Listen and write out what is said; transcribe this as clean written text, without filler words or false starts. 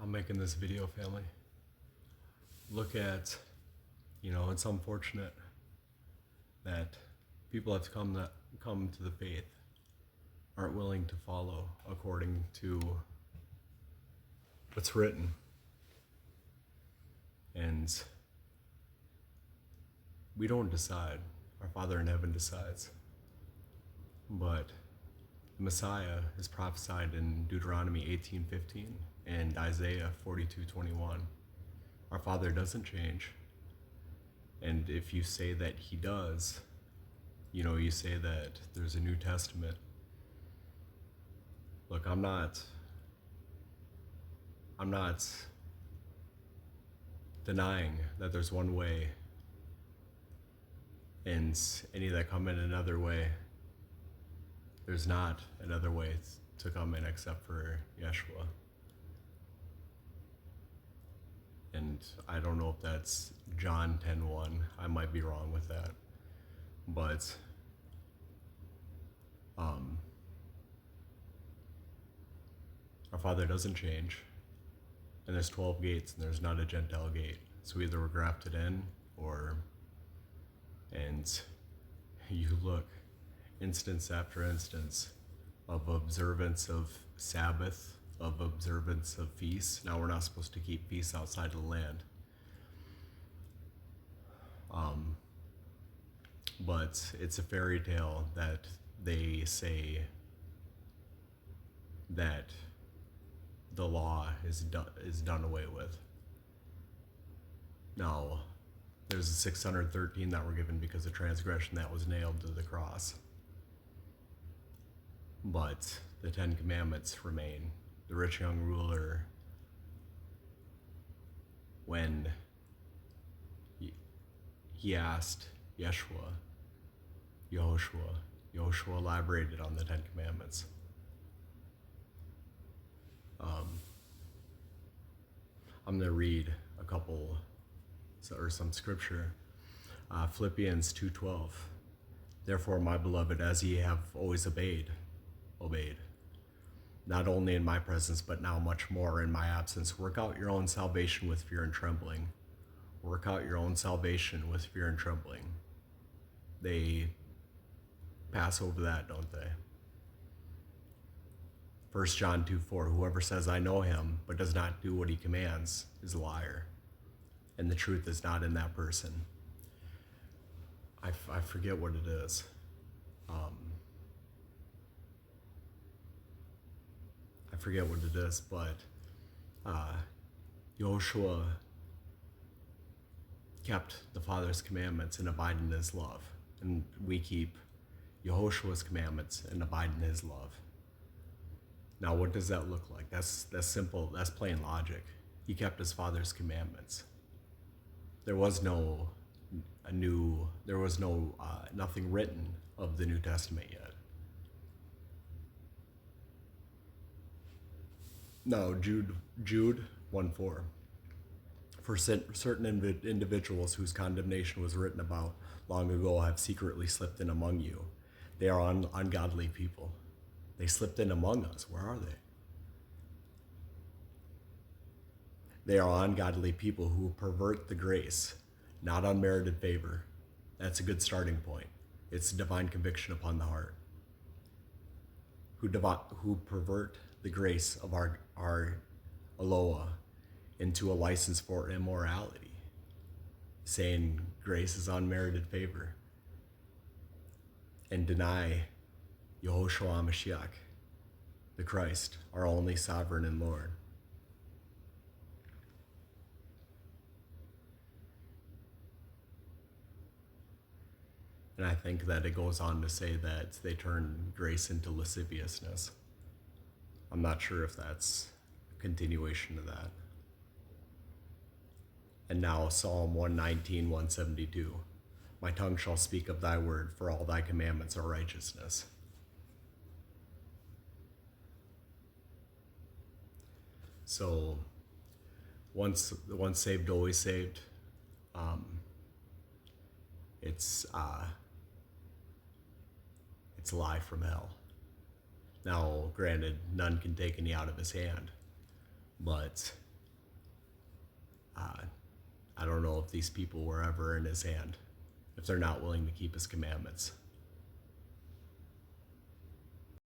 I'm making this video, family. Look at, it's unfortunate that people have come to the faith aren't willing to follow according to what's written. And we don't decide. Our Father in heaven decides. But the Messiah is prophesied in Deuteronomy 18:15 and Isaiah 42:21. Our Father doesn't change. And if you say that he does, you say that there's a New Testament. Look, I'm not denying that there's one way and any that come in another way, there's not another way to come in except for Yeshua. And I don't know if that's John 10:1. I might be wrong with that. But our Father doesn't change. And there's 12 gates and there's not a Gentile gate. So either we're grafted in and you look instance after instance of observance of Sabbath, of observance of feasts. Now we're not supposed to keep feasts outside of the land. But it's a fairy tale that they say that the law is done away with. Now, there's a 613 that were given because of transgression that was nailed to the cross. But the 10 Commandments remain. The rich young ruler, when he asked Yehoshua elaborated on the 10 Commandments. I'm going to read some scripture. Philippians 2:12. Therefore, my beloved, as ye have always obeyed, not only in my presence, but now much more in my absence, work out your own salvation with fear and trembling. Work out your own salvation with fear and trembling. They pass over that, don't they? 1 John 2:4, whoever says I know him, but does not do what he commands is a liar, and the truth is not in that person. I forget what it is. I forget what it is, but Joshua kept the Father's commandments and abide in his love. And we keep Yehoshua's commandments and abide in his love. Now, what does that look like? That's simple. That's plain logic. He kept his Father's commandments. There was nothing written of the New Testament yet. No, Jude 1:4. For certain individuals whose condemnation was written about long ago have secretly slipped in among you. They are ungodly people. They slipped in among us. Where are they? They are ungodly people who pervert the grace, not unmerited favor. That's a good starting point. It's divine conviction upon the heart. Who pervert the grace of our Eloah into a license for immorality, saying grace is unmerited favor, and deny Yehoshua Mashiach, the Christ, our only sovereign and Lord. And I think that it goes on to say that they turn grace into lasciviousness. I'm not sure if that's a continuation of that. And now Psalm 119, 172. My tongue shall speak of thy word, for all thy commandments are righteousness. So, once saved, always saved. It's a lie from hell. Now, granted, none can take any out of his hand, but if these people were ever in his hand, if they're not willing to keep his commandments.